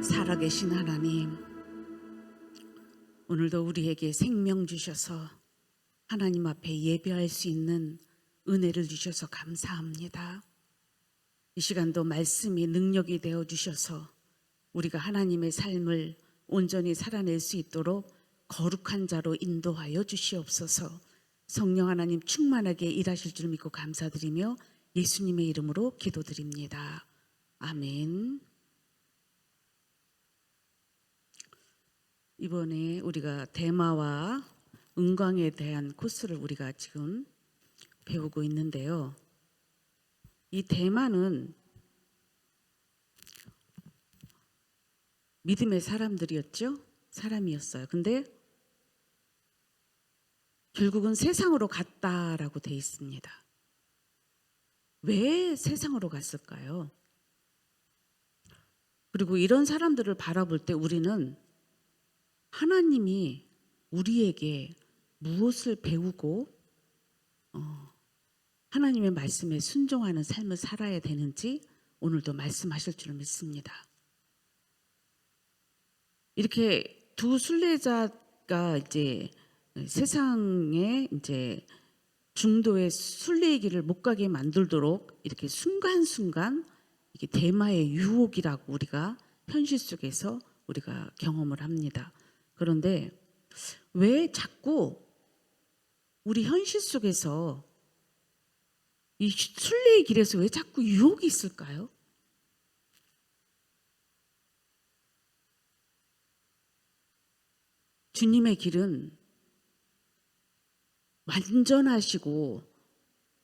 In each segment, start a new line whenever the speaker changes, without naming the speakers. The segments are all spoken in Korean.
살아계신 하나님, 오늘도 우리에게 생명 주셔서 하나님 앞에 예배할 수 있는 은혜를 주셔서 감사합니다. 이 시간도 말씀이 능력이 되어 주셔서 우리가 하나님의 삶을 온전히 살아낼 수 있도록 거룩한 자로 인도하여 주시옵소서. 성령 하나님 충만하게 일하실 줄 믿고 감사드리며 예수님의 이름으로 기도드립니다. 아멘. 이번에 우리가 대마와 은광에 대한 코스를 우리가 지금 배우고 있는데요. 이 대마는 믿음의 사람이었어요. 근데 결국은 세상으로 갔다라고 돼 있습니다. 왜 세상으로 갔을까요? 그리고 이런 사람들을 바라볼 때 우리는 하나님이 우리에게 무엇을 배우고 하나님의 말씀에 순종하는 삶을 살아야 되는지 오늘도 말씀하실 줄 믿습니다. 이렇게 두 순례자가 이제 세상에 이제 중도의 순례의 길을 못 가게 만들도록 이렇게 순간순간 이게 대마의 유혹이라고 우리가 현실 속에서 우리가 경험을 합니다. 그런데 왜 자꾸 우리 현실 속에서 이 순례의 길에서 왜 자꾸 유혹이 있을까요? 주님의 길은 완전하시고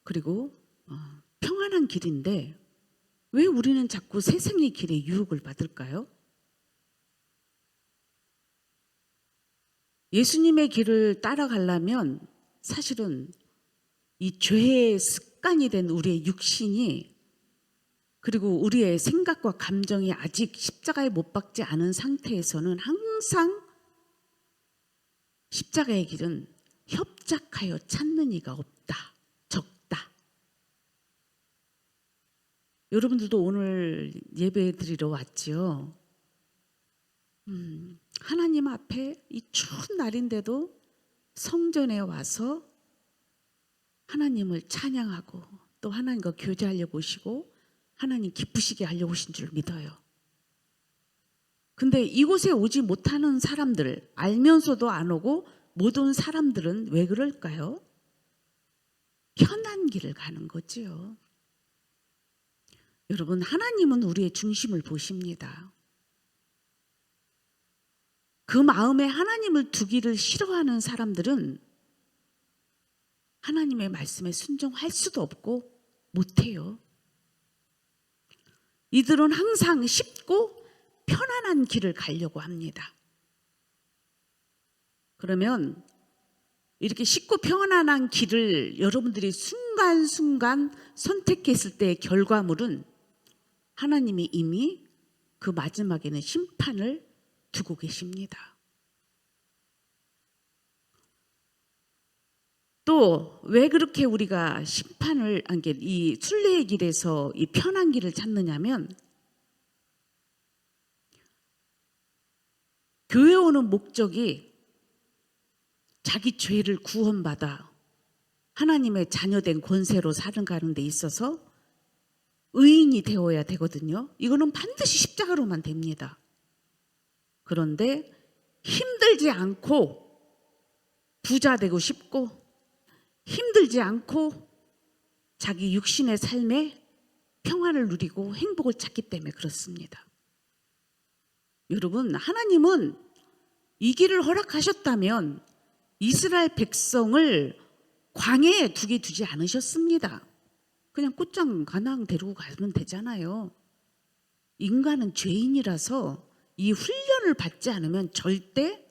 그리고 평안한 길인데 왜 우리는 자꾸 세상의 길에 유혹을 받을까요? 예수님의 길을 따라가려면 사실은 이 죄의 습관이 된 우리의 육신이 그리고 우리의 생각과 감정이 아직 십자가에 못 박지 않은 상태에서는 항상 십자가의 길은 협작하여 찾는 이가 없다, 적다. 여러분들도 오늘 예배 드리러 왔지요. 하나님 앞에 이 추운 날인데도 성전에 와서 하나님을 찬양하고 또 하나님과 교제하려고 오시고 하나님 기쁘시게 하려고 오신 줄 믿어요. 근데 이곳에 오지 못하는 사람들, 알면서도 안 오고 못 온 사람들은 왜 그럴까요? 편한 길을 가는 거지요. 여러분, 하나님은 우리의 중심을 보십니다. 그 마음에 하나님을 두기를 싫어하는 사람들은 하나님의 말씀에 순종할 수도 없고 못해요. 이들은 항상 쉽고 편안한 길을 가려고 합니다. 그러면 이렇게 쉽고 편안한 길을 여러분들이 순간순간 선택했을 때의 결과물은 하나님이 이미 그 마지막에는 심판을 두고 계십니다. 또 왜 그렇게 우리가 심판을 이 순례의 길에서 이 편한 길을 찾느냐면 교회 오는 목적이 자기 죄를 구원받아 하나님의 자녀된 권세로 살아가는 데 있어서 의인이 되어야 되거든요. 이거는 반드시 십자가로만 됩니다. 그런데 힘들지 않고 부자 되고 싶고 힘들지 않고 자기 육신의 삶에 평안을 누리고 행복을 찾기 때문에 그렇습니다. 여러분, 하나님은 이 길을 허락하셨다면 이스라엘 백성을 광야에 두지 않으셨습니다. 그냥 곧장 가나안 데리고 가면 되잖아요. 인간은 죄인이라서 이 훈련을 받지 않으면 절대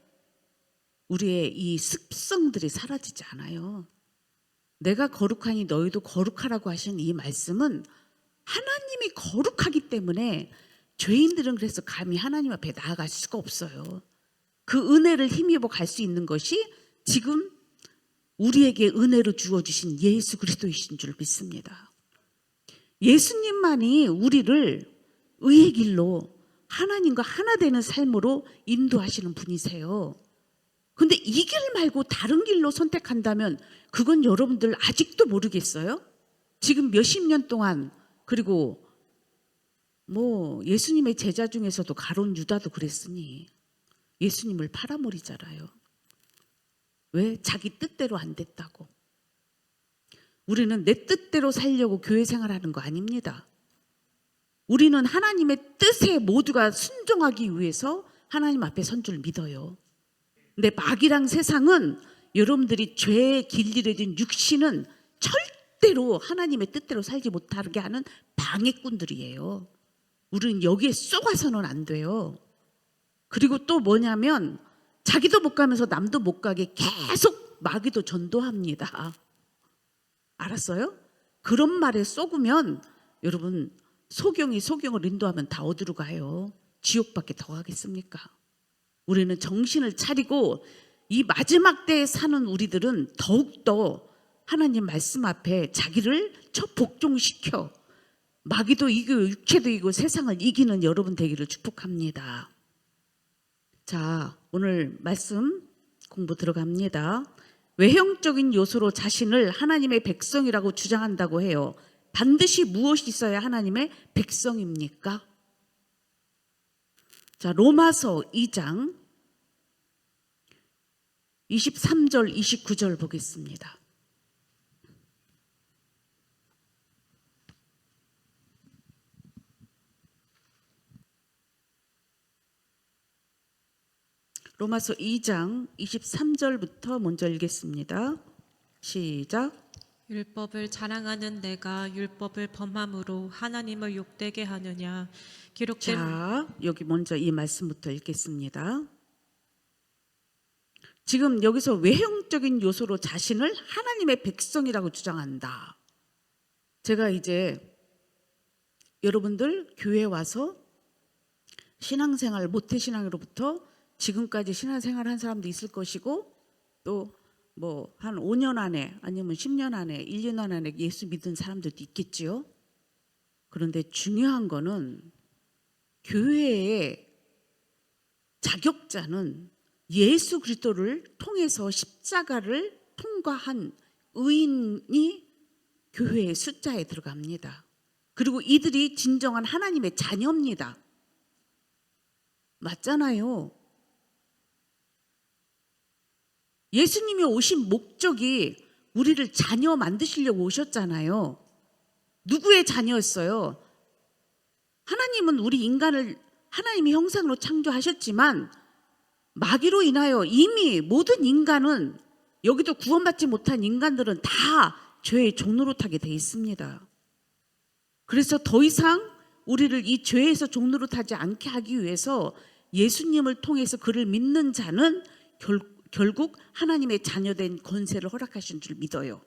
우리의 이 습성들이 사라지지 않아요. 내가 거룩하니 너희도 거룩하라고 하신 이 말씀은 하나님이 거룩하기 때문에 죄인들은 그래서 감히 하나님 앞에 나아갈 수가 없어요. 그 은혜를 힘입어 갈 수 있는 것이 지금 우리에게 은혜로 주어주신 예수 그리스도이신 줄 믿습니다. 예수님만이 우리를 의의 길로 하나님과 하나 되는 삶으로 인도하시는 분이세요. 근데 이 길 말고 다른 길로 선택한다면 그건 여러분들 아직도 모르겠어요? 지금 몇십 년 동안, 그리고 뭐 예수님의 제자 중에서도 가룟 유다도 그랬으니 예수님을 팔아버리잖아요. 왜? 자기 뜻대로 안 됐다고. 우리는 내 뜻대로 살려고 교회 생활하는 거 아닙니다. 우리는 하나님의 뜻에 모두가 순종하기 위해서 하나님 앞에 선 줄 믿어요. 근데 마귀랑 세상은 여러분들이 죄에 길들여진 육신은 절대로 하나님의 뜻대로 살지 못하게 하는 방해꾼들이에요. 우리는 여기에 쏘가서는 안 돼요. 그리고 또 뭐냐면 자기도 못 가면서 남도 못 가게 계속 마귀도 전도합니다. 알았어요? 그런 말에 쏘으면 여러분 소경이 소경을 인도하면 다 어디로 가요? 지옥밖에 더 가겠습니까? 우리는 정신을 차리고 이 마지막 때에 사는 우리들은 더욱더 하나님 말씀 앞에 자기를 복종시켜 마귀도 이기고 육체도 이기고 세상을 이기는 여러분 되기를 축복합니다. 자, 오늘 말씀 공부 들어갑니다. 외형적인 요소로 자신을 하나님의 백성이라고 주장한다고 해요. 반드시 무엇이 있어야 하나님의 백성입니까? 자, 로마서 2장 23절 29절 보겠습니다. 로마서 2장 23절부터 먼저 읽겠습니다. 시작.
율법을 자랑하는 내가 율법을 범함으로 하나님을 욕되게 하느냐. 기록된.
자, 여기 먼저 이 말씀부터 읽겠습니다. 지금 여기서 외형적인 요소로 자신을 하나님의 백성이라고 주장한다. 제가 이제 여러분들 교회 와서 신앙생활, 모태신앙으로부터 지금까지 신앙생활 한 사람도 있을 것이고 또 뭐 한 5년 안에 아니면 10년 안에 1년 안에 예수 믿은 사람들도 있겠지요. 그런데 중요한 거는 교회의 자격자는 예수 그리스도를 통해서 십자가를 통과한 의인이 교회의 숫자에 들어갑니다. 그리고 이들이 진정한 하나님의 자녀입니다. 맞잖아요. 예수님이 오신 목적이 우리를 자녀 만드시려고 오셨잖아요. 누구의 자녀였어요? 하나님은 우리 인간을 하나님의 형상으로 창조하셨지만 마귀로 인하여 이미 모든 인간은, 여기도 구원받지 못한 인간들은 다 죄의 종노릇 하게 돼 있습니다. 그래서 더 이상 우리를 이 죄에서 종노릇 하지 않게 하기 위해서 예수님을 통해서 그를 믿는 자는 결국 하나님의 자녀된 권세를 허락하신 줄 믿어요.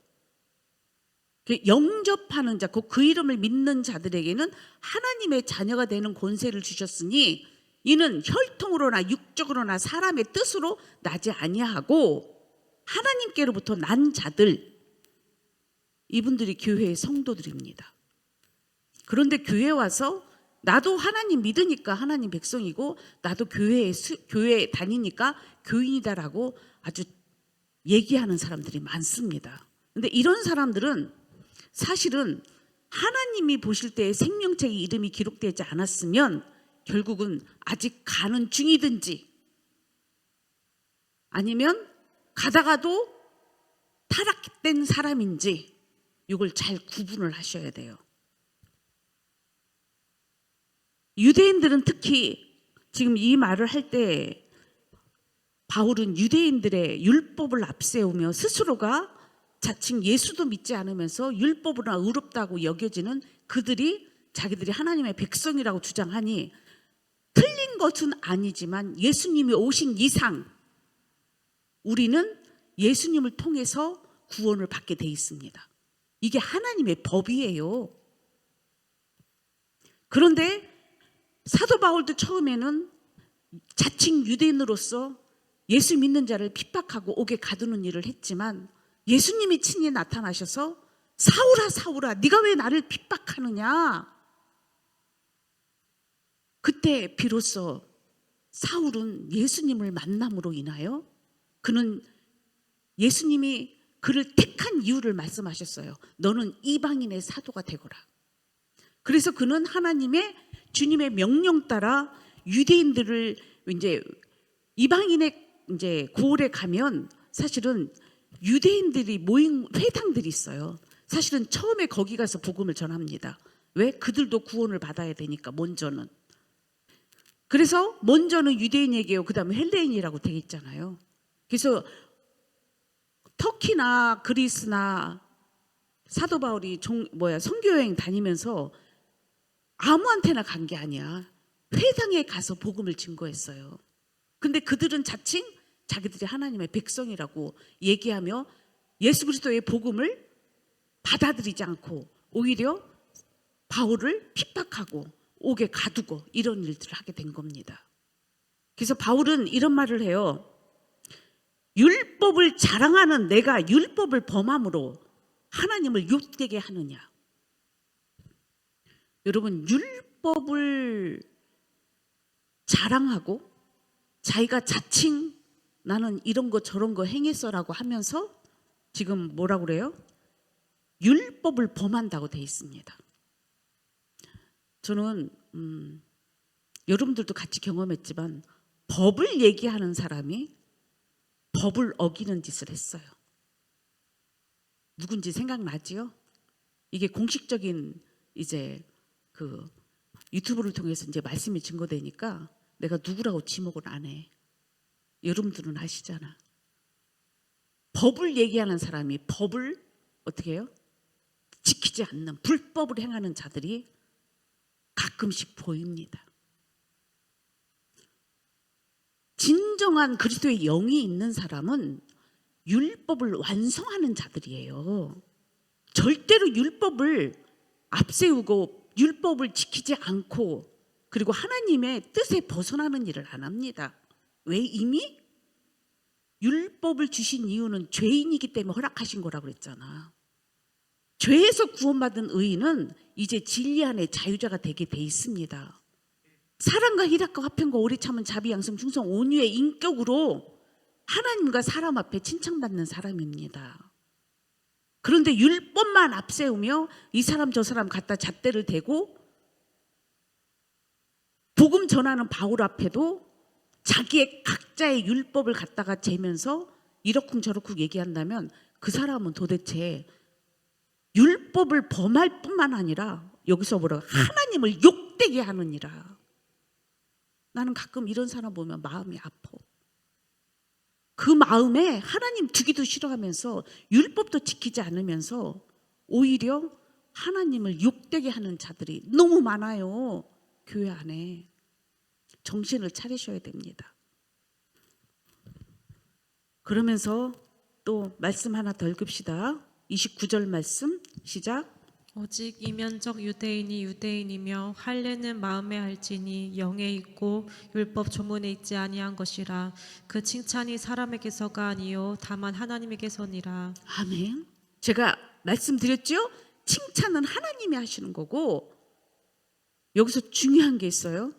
영접하는 자, 그 이름을 믿는 자들에게는 하나님의 자녀가 되는 권세를 주셨으니 이는 혈통으로나 육적으로나 사람의 뜻으로 나지 아니하고 하나님께로부터 난 자들, 이분들이 교회의 성도들입니다. 그런데 교회 와서 나도 하나님 믿으니까 하나님 백성이고 나도 교회에 다니니까 교인이다라고 아주 얘기하는 사람들이 많습니다. 그런데 이런 사람들은 사실은 하나님이 보실 때 생명책에 이름이 기록되지 않았으면 결국은 아직 가는 중이든지 아니면 가다가도 타락된 사람인지 이걸 잘 구분을 하셔야 돼요. 유대인들은 특히 지금 이 말을 할 때 바울은 유대인들의 율법을 앞세우며 스스로가 자칭 예수도 믿지 않으면서 율법으로나 의롭다고 여겨지는 그들이 자기들이 하나님의 백성이라고 주장하니 틀린 것은 아니지만 예수님이 오신 이상 우리는 예수님을 통해서 구원을 받게 돼 있습니다. 이게 하나님의 법이에요. 그런데 사도 바울도 처음에는 자칭 유대인으로서 예수 믿는 자를 핍박하고 옥에 가두는 일을 했지만 예수님이 친히 나타나셔서 사울아 사울아 네가 왜 나를 핍박하느냐, 그때 비로소 사울은 예수님을 만남으로 인하여 그는 예수님이 그를 택한 이유를 말씀하셨어요. 너는 이방인의 사도가 되거라. 그래서 그는 하나님의 주님의 명령 따라 유대인들을 이제 이방인의 이제 고을에 가면 사실은 유대인들이 모인 회당들이 있어요. 사실은 처음에 거기 가서 복음을 전합니다. 왜? 그들도 구원을 받아야 되니까 먼저는. 그래서 먼저는 유대인에게요. 그다음에 헬레인이라고 되어 있잖아요. 그래서 터키나 그리스나 사도 바울이 선교 여행 다니면서 아무한테나 간 게 아니야. 회당에 가서 복음을 증거했어요. 근데 그들은 자칭 자기들이 하나님의 백성이라고 얘기하며 예수 그리스도의 복음을 받아들이지 않고 오히려 바울을 핍박하고 옥에 가두고 이런 일들을 하게 된 겁니다. 그래서 바울은 이런 말을 해요. 율법을 자랑하는 내가 율법을 범함으로 하나님을 욕되게 하느냐. 여러분, 율법을 자랑하고 자기가 자칭 나는 이런 거 저런 거 행했어라고 하면서 지금 뭐라고 그래요? 율법을 범한다고 돼 있습니다. 저는 여러분들도 같이 경험했지만 법을 얘기하는 사람이 법을 어기는 짓을 했어요. 누군지 생각나지요? 이게 공식적인 이제 그 유튜브를 통해서 이제 말씀이 증거되니까 내가 누구라고 지목을 안 해. 여러분들은 아시잖아. 법을 얘기하는 사람이 법을 어떻게 해요? 지키지 않는 불법을 행하는 자들이 가끔씩 보입니다. 진정한 그리스도의 영이 있는 사람은 율법을 완성하는 자들이에요. 절대로 율법을 앞세우고 율법을 지키지 않고 그리고 하나님의 뜻에 벗어나는 일을 안 합니다. 왜? 이미 율법을 주신 이유는 죄인이기 때문에 허락하신 거라고 그랬잖아. 죄에서 구원받은 의인은 이제 진리 안에 자유자가 되게 돼 있습니다. 사랑과 희락과 화평과 오래 참은 자비 양성 충성 온유의 인격으로 하나님과 사람 앞에 칭찬받는 사람입니다. 그런데 율법만 앞세우며 이 사람 저 사람 갖다 잣대를 대고 복음 전하는 바울 앞에도 자기의 각자의 율법을 갖다가 재면서 이러쿵저러쿵 얘기한다면 그 사람은 도대체 율법을 범할 뿐만 아니라 여기서 뭐라고 하나님을 욕되게 하느니라. 나는 가끔 이런 사람 보면 마음이 아파. 그 마음에 하나님 두기도 싫어하면서 율법도 지키지 않으면서 오히려 하나님을 욕되게 하는 자들이 너무 많아요. 교회 안에. 정신을 차리셔야 됩니다. 그러면서 또 말씀 하나 더 읽읍시다. 29절 말씀 시작.
오직 이면적 유대인이 유대인이며 할례는 마음에 할지니 영에 있고 율법 조문에 있지 아니한 것이라. 그 칭찬이 사람에게서가 아니요 다만 하나님에게서니라.
아멘. 제가 말씀드렸죠? 칭찬은 하나님이 하시는 거고 여기서 중요한 게 있어요.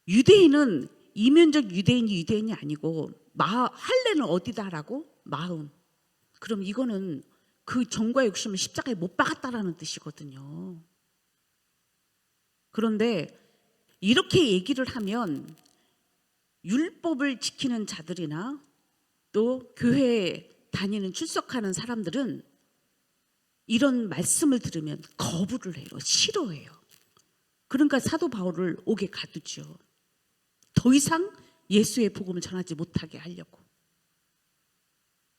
유대인은 이면적 유대인이 아니고 할례는 어디다 하라고? 마음. 그럼 이거는 그 정과 욕심을 십자가에 못 박았다라는 뜻이거든요. 그런데 이렇게 얘기를 하면 율법을 지키는 자들이나 또 교회에 다니는 출석하는 사람들은 이런 말씀을 들으면 거부를 해요. 싫어해요. 그러니까 사도 바울을 옥에 가두죠. 더 이상 예수의 복음을 전하지 못하게 하려고.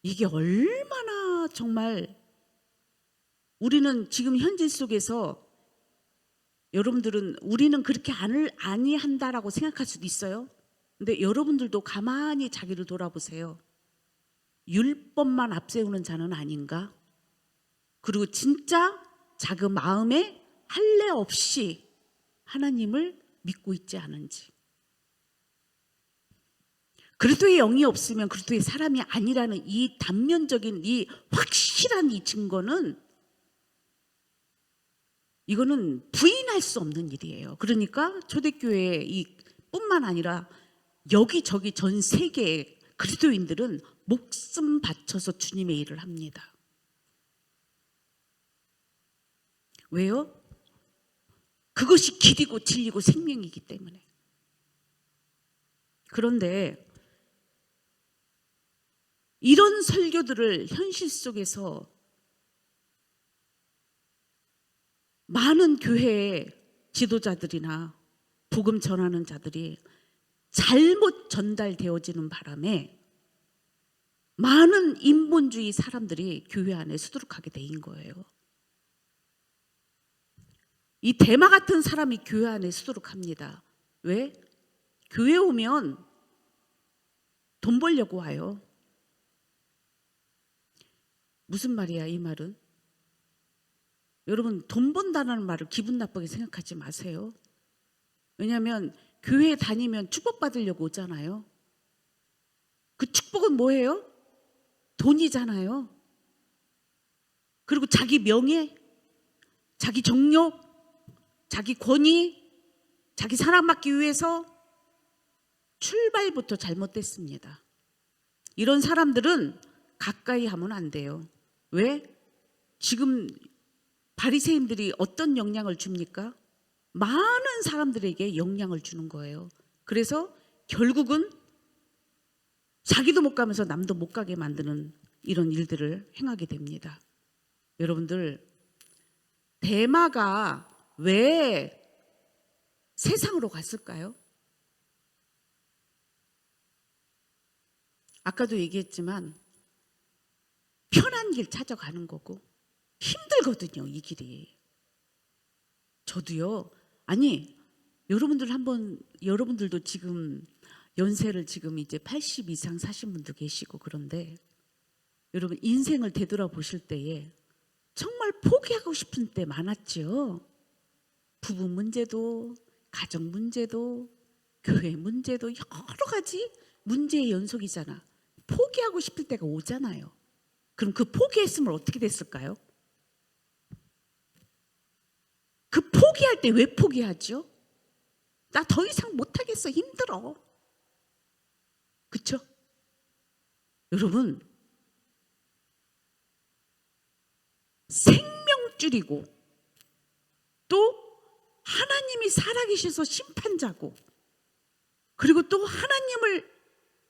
이게 얼마나 정말 우리는 지금 현실 속에서 여러분들은 우리는 그렇게 아니한다라고 생각할 수도 있어요. 근데 여러분들도 가만히 자기를 돌아보세요. 율법만 앞세우는 자는 아닌가? 그리고 진짜 자기 마음에 할례 없이 하나님을 믿고 있지 않은지. 그리스도의 영이 없으면 그리스도의 사람이 아니라는 이 단면적인 이 확실한 이 증거는 이거는 부인할 수 없는 일이에요. 그러니까 초대교회 뿐만 아니라 여기저기 전 세계의 그리스도인들은 목숨 바쳐서 주님의 일을 합니다. 왜요? 그것이 길이고 진리고 생명이기 때문에. 그런데 이런 설교들을 현실 속에서 많은 교회의 지도자들이나 복음 전하는 자들이 잘못 전달되어지는 바람에 많은 인본주의 사람들이 교회 안에 수두룩하게 된 거예요. 이 대마 같은 사람이 교회 안에 수두룩합니다. 왜? 교회 오면 돈 벌려고 와요. 무슨 말이야 이 말은? 여러분 돈 번다는 말을 기분 나쁘게 생각하지 마세요. 왜냐하면 교회에 다니면 축복받으려고 오잖아요. 그 축복은 뭐예요? 돈이잖아요. 그리고 자기 명예, 자기 정욕, 자기 권위, 자기 사랑받기 위해서 출발부터 잘못됐습니다. 이런 사람들은 가까이 하면 안 돼요. 왜? 지금 바리새인들이 어떤 영향을 줍니까? 많은 사람들에게 영향을 주는 거예요. 그래서 결국은 자기도 못 가면서 남도 못 가게 만드는 이런 일들을 행하게 됩니다. 여러분들, 대마가 왜 세상으로 갔을까요? 아까도 얘기했지만 편한 길 찾아가는 거고 힘들거든요, 이 길이. 저도요. 아니, 여러분들도 지금 연세를 지금 이제 80 이상 사신 분도 계시고 그런데 여러분 인생을 되돌아보실 때에 정말 포기하고 싶은 때 많았죠. 부부 문제도, 가정 문제도, 교회 문제도 여러 가지 문제의 연속이잖아. 포기하고 싶을 때가 오잖아요. 그럼 그 포기했으면 어떻게 됐을까요? 그 포기할 때 왜 포기하죠? 나 더 이상 못하겠어. 힘들어. 그렇죠? 여러분 생명줄이고 또 하나님이 살아계셔서 심판자고 그리고 또 하나님을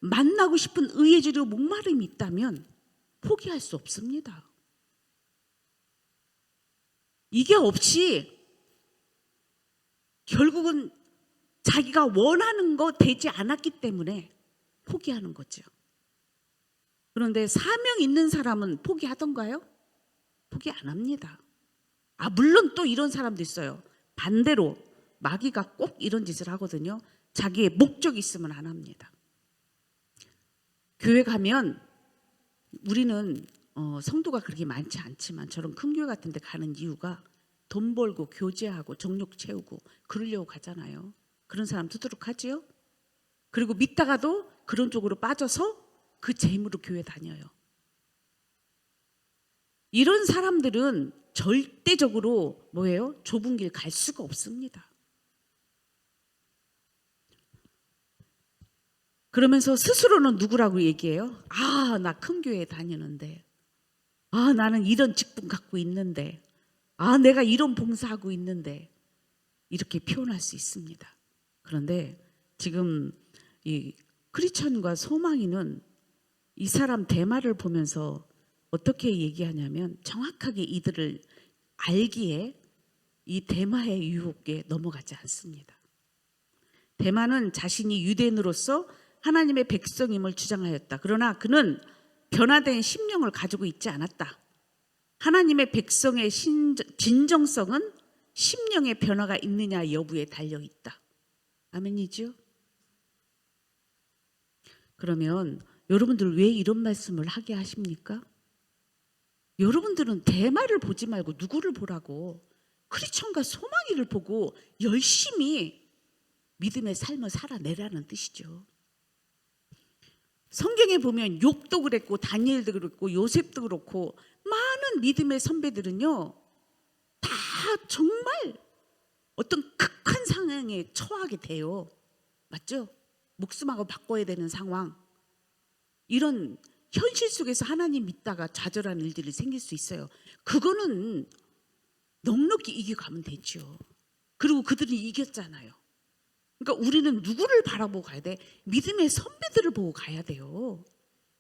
만나고 싶은 의의 줄이고 목마름이 있다면 포기할 수 없습니다. 이게 없이 결국은 자기가 원하는 거 되지 않았기 때문에 포기하는 거죠. 그런데 사명 있는 사람은 포기하던가요? 포기 안 합니다. 물론 또 이런 사람도 있어요. 반대로 마귀가 꼭 이런 짓을 하거든요. 자기의 목적이 있으면 안 합니다. 교회 가면 우리는 성도가 그렇게 많지 않지만 저런 큰 교회 같은 데 가는 이유가 돈 벌고 교제하고 정욕 채우고 그러려고 가잖아요. 그런 사람 두드러하지요. 그리고 믿다가도 그런 쪽으로 빠져서 그 재물로 교회 다녀요. 이런 사람들은 절대적으로 뭐예요? 좁은 길 갈 수가 없습니다. 그러면서 스스로는 누구라고 얘기해요? 나 큰 교회에 다니는데 나는 이런 직분 갖고 있는데 내가 이런 봉사하고 있는데 이렇게 표현할 수 있습니다. 그런데 지금 이 크리스천과 소망이는 이 사람 대마를 보면서 어떻게 얘기하냐면 정확하게 이들을 알기에 이 대마의 유혹에 넘어가지 않습니다. 대마는 자신이 유대인으로서 하나님의 백성임을 주장하였다. 그러나 그는 변화된 심령을 가지고 있지 않았다. 하나님의 백성의 진정성은 심령의 변화가 있느냐 여부에 달려있다. 아멘이죠? 그러면 여러분들 왜 이런 말씀을 하게 하십니까? 여러분들은 대마를 보지 말고 누구를 보라고? 크리스천과 소망이를 보고 열심히 믿음의 삶을 살아내라는 뜻이죠. 성경에 보면 욥도 그랬고 다니엘도 그랬고 요셉도 그렇고 많은 믿음의 선배들은요 다 정말 어떤 극한 상황에 처하게 돼요. 맞죠? 목숨하고 바꿔야 되는 상황. 이런 현실 속에서 하나님 믿다가 좌절하는 일들이 생길 수 있어요. 그거는 넉넉히 이겨가면 되죠. 그리고 그들이 이겼잖아요. 그러니까 우리는 누구를 바라보고 가야 돼? 믿음의 선배들을 보고 가야 돼요.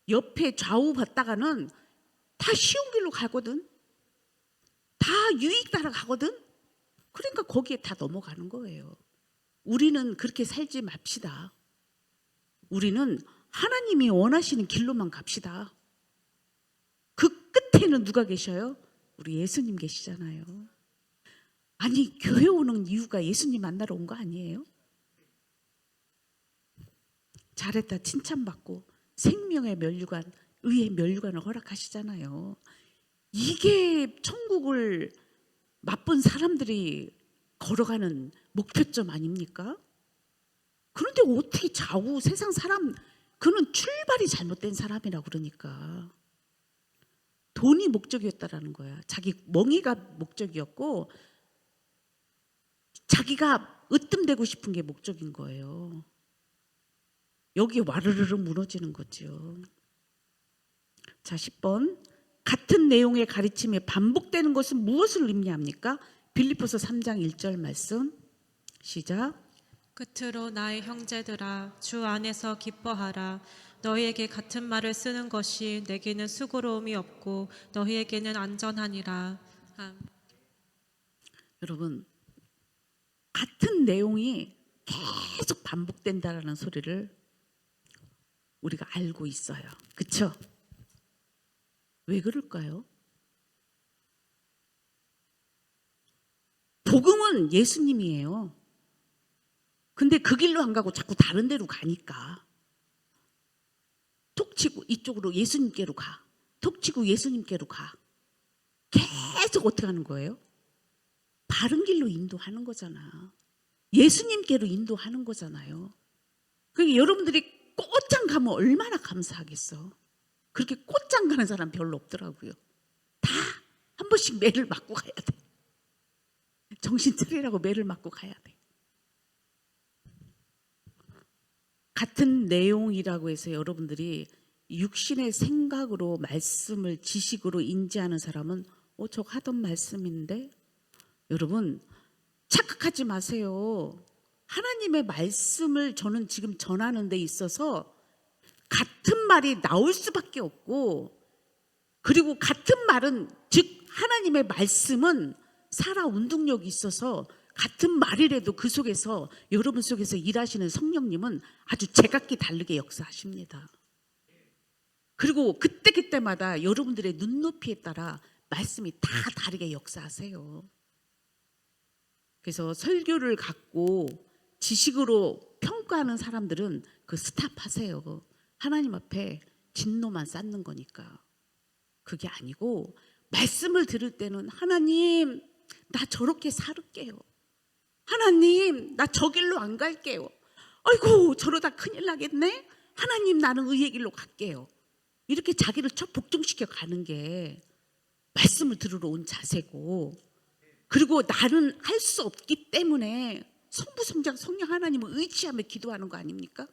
옆에 좌우 봤다가는 다 쉬운 길로 가거든. 다 유익 따라가거든. 그러니까 거기에 다 넘어가는 거예요. 우리는 그렇게 살지 맙시다. 우리는 하나님이 원하시는 길로만 갑시다. 그 끝에는 누가 계셔요? 우리 예수님 계시잖아요. 아니, 교회 오는 이유가 예수님 만나러 온 거 아니에요? 잘했다 칭찬받고 생명의 면류관, 의의 면류관을 허락하시잖아요. 이게 천국을 맛본 사람들이 걸어가는 목표점 아닙니까? 그런데 어떻게 좌우 세상 사람, 그는 출발이 잘못된 사람이라고 그러니까. 돈이 목적이었다라는 거야. 자기 멍이가 목적이었고 자기가 으뜸되고 싶은 게 목적인 거예요. 여기 와르르르 무너지는 거죠. 자, 10번. 같은 내용의 가르침이 반복되는 것은 무엇을 의미합니까? 빌립보서 3장 1절 말씀 시작.
끝으로 나의 형제들아 주 안에서 기뻐하라. 너희에게 같은 말을 쓰는 것이 내게는 수고로움이 없고 너희에게는 안전하니라.
여러분, 같은 내용이 계속 반복된다라는 소리를 우리가 알고 있어요. 그렇죠? 왜 그럴까요? 복음은 예수님이에요. 근데 그 길로 안 가고 자꾸 다른 데로 가니까 톡 치고 이쪽으로 예수님께로 가. 톡 치고 예수님께로 가. 계속 어떻게 하는 거예요? 바른 길로 인도하는 거잖아. 예수님께로 인도하는 거잖아요. 그러니까 여러분들이 꽃장 가면 얼마나 감사하겠어. 그렇게 꽃장 가는 사람 별로 없더라고요. 다 한 번씩 매를 맞고 가야 돼. 정신 차리라고 매를 맞고 가야 돼. 같은 내용이라고 해서 여러분들이 육신의 생각으로 말씀을 지식으로 인지하는 사람은 저거 하던 말씀인데, 여러분 착각하지 마세요. 하나님의 말씀을 저는 지금 전하는 데 있어서 같은 말이 나올 수밖에 없고, 그리고 같은 말은 즉 하나님의 말씀은 살아 운동력이 있어서 같은 말이라도 그 속에서 여러분 속에서 일하시는 성령님은 아주 제각기 다르게 역사하십니다. 그리고 그때마다 여러분들의 눈높이에 따라 말씀이 다 다르게 역사하세요. 그래서 설교를 갖고 지식으로 평가하는 사람들은 그 스탑하세요. 하나님 앞에 진노만 쌓는 거니까. 그게 아니고 말씀을 들을 때는 하나님 나 저렇게 살을게요. 하나님 나 저 길로 안 갈게요. 아이고 저러다 큰일 나겠네. 하나님 나는 의의 길로 갈게요. 이렇게 자기를 첫 복종시켜 가는 게 말씀을 들으러 온 자세고, 그리고 나는 할 수 없기 때문에 성부 성자 성령 하나님을 의지하며 기도하는 거 아닙니까?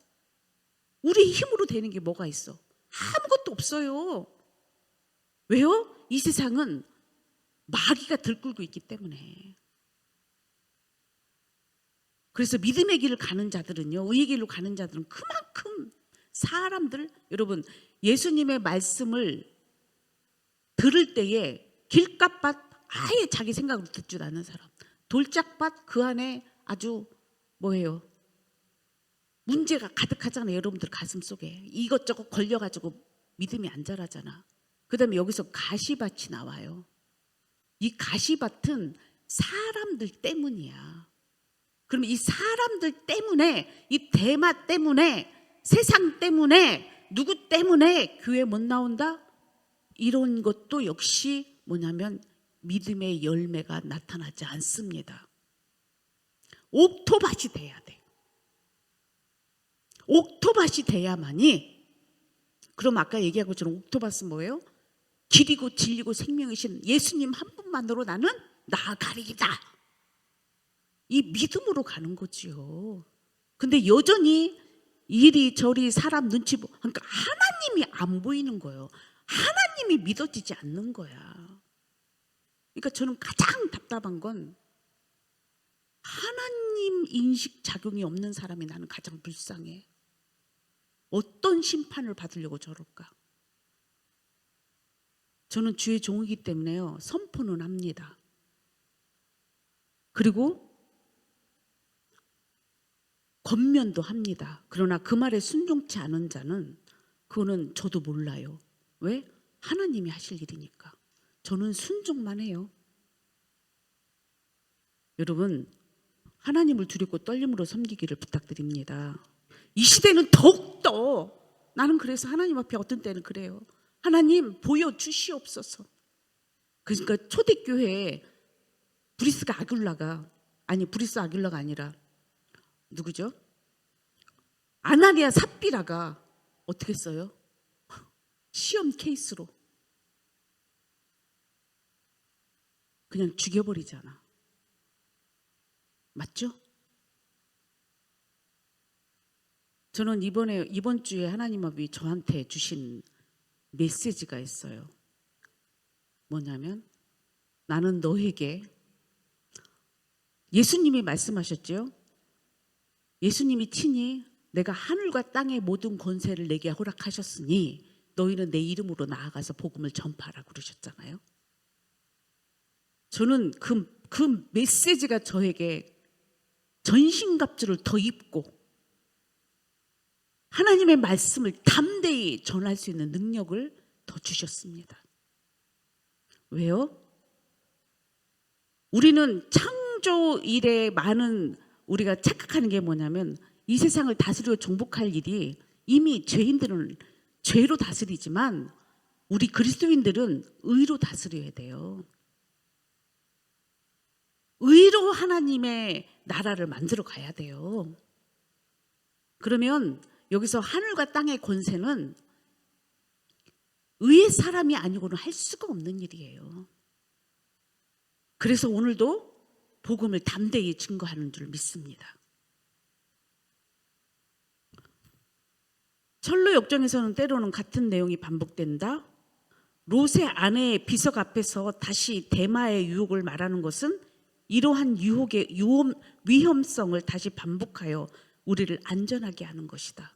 우리 힘으로 되는 게 뭐가 있어? 아무것도 없어요. 왜요? 이 세상은 마귀가 들끓고 있기 때문에. 그래서 믿음의 길을 가는 자들은요, 의의 길로 가는 자들은 그만큼 사람들, 여러분 예수님의 말씀을 들을 때에 길값밭 아예 자기 생각으로 듣지 않는 사람, 돌짝밭 그 안에 아주 뭐예요? 문제가 가득하잖아요. 여러분들 가슴 속에 이것저것 걸려가지고 믿음이 안 자라잖아. 그 다음에 여기서 가시밭이 나와요. 이 가시밭은 사람들 때문이야. 그럼 이 사람들 때문에, 이 대마 때문에, 세상 때문에, 누구 때문에 교회 못 나온다? 이런 것도 역시 뭐냐면 믿음의 열매가 나타나지 않습니다. 옥토밭이 돼야 돼. 옥토밭이 돼야만이. 그럼 아까 얘기한 것처럼 옥토밭은 뭐예요? 길이고 진리고 생명이신 예수님 한 분만으로 나는 나아가리이다. 이 믿음으로 가는 거지요. 근데 여전히 이리저리 사람 눈치 그러니까 하나님이 안 보이는 거예요. 하나님이 믿어지지 않는 거야. 그러니까 저는 가장 답답한 건 하나님 인식 작용이 없는 사람이 나는 가장 불쌍해. 어떤 심판을 받으려고 저럴까? 저는 주의 종이기 때문에요. 선포는 합니다. 그리고 권면도 합니다. 그러나 그 말에 순종치 않은 자는 그거는 저도 몰라요. 왜? 하나님이 하실 일이니까. 저는 순종만 해요. 여러분, 하나님을 두렵고 떨림으로 섬기기를 부탁드립니다. 이 시대는 더욱더 나는 그래서 하나님 앞에 어떤 때는 그래요. 하나님 보여주시옵소서. 그러니까 초대교회에 브리스 아굴라가 아니라 누구죠? 아나니아 삽비라가 어떻게 써요? 시험 케이스로 그냥 죽여버리잖아. 맞죠? 저는 이번 주에 하나님 앞이 저한테 주신 메시지가 있어요. 뭐냐면 나는 너에게 예수님이 말씀하셨죠. 예수님이 친히 내가 하늘과 땅의 모든 권세를 내게 허락하셨으니 너희는 내 이름으로 나아가서 복음을 전파하라고 그러셨잖아요. 저는 그 메시지가 저에게 전신갑주를 더 입고 하나님의 말씀을 담대히 전할 수 있는 능력을 더 주셨습니다. 왜요? 우리는 창조 이래 많은 우리가 착각하는 게 뭐냐면 이 세상을 다스리고 정복할 일이 이미 죄인들은 죄로 다스리지만 우리 그리스도인들은 의로 다스려야 돼요. 의로 하나님의 나라를 만들어 가야 돼요. 그러면 여기서 하늘과 땅의 권세는 의의 사람이 아니고는 할 수가 없는 일이에요. 그래서 오늘도 복음을 담대히 증거하는 줄 믿습니다. 철로 역정에서는 때로는 같은 내용이 반복된다. 롯의 아내의 비석 앞에서 다시 대마의 유혹을 말하는 것은 이러한 유혹의 위험성을 다시 반복하여 우리를 안전하게 하는 것이다.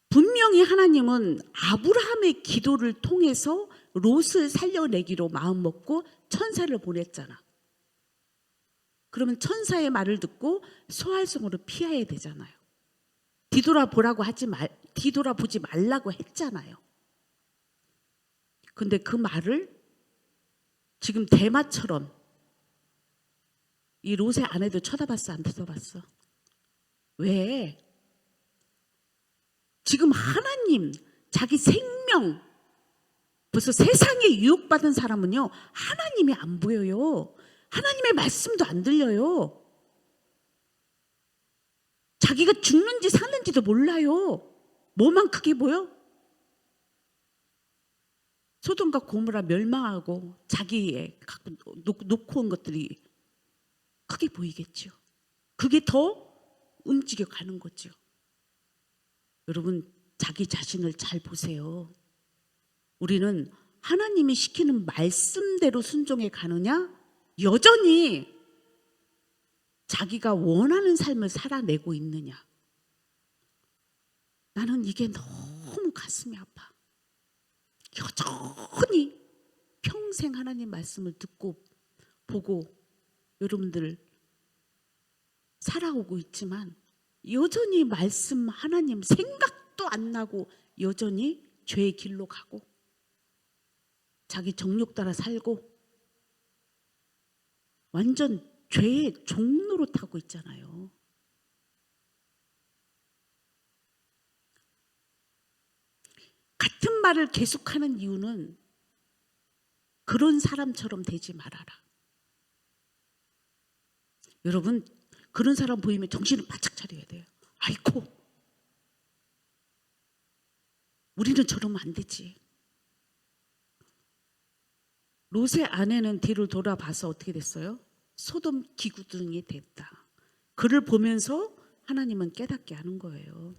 분명히 하나님은 아브라함의 기도를 통해서 롯을 살려내기로 마음먹고 천사를 보냈잖아. 그러면 천사의 말을 듣고 소활성으로 피해야 되잖아요. 뒤돌아보지 말라고 했잖아요. 근데 그 말을 지금 대마처럼 이 롯의 아내도 쳐다봤어, 안 쳐다봤어? 왜? 지금 하나님, 자기 생명, 벌써 세상에 유혹받은 사람은요, 하나님이 안 보여요. 하나님의 말씀도 안 들려요. 자기가 죽는지 사는지도 몰라요. 뭐만 크게 보여? 소돔과 고모라 멸망하고 자기의 놓고 온 것들이 크게 보이겠죠. 그게 더 움직여 가는 거죠. 여러분, 자기 자신을 잘 보세요. 우리는 하나님이 시키는 말씀대로 순종해 가느냐? 여전히 자기가 원하는 삶을 살아내고 있느냐? 나는 이게 너무 가슴이 아파. 여전히 평생 하나님 말씀을 듣고 보고 여러분들 살아오고 있지만 여전히 말씀 하나님 생각도 안 나고 여전히 죄의 길로 가고 자기 정욕 따라 살고 완전 죄의 종로로 타고 있잖아요. 같은 말을 계속하는 이유는 그런 사람처럼 되지 말아라. 여러분, 그런 사람 보이면 정신을 바짝 차려야 돼요. 아이고, 우리는 저러면 안 되지. 롯의 아내는 뒤를 돌아봐서 어떻게 됐어요? 소돔 기구등이 됐다. 그를 보면서 하나님은 깨닫게 하는 거예요.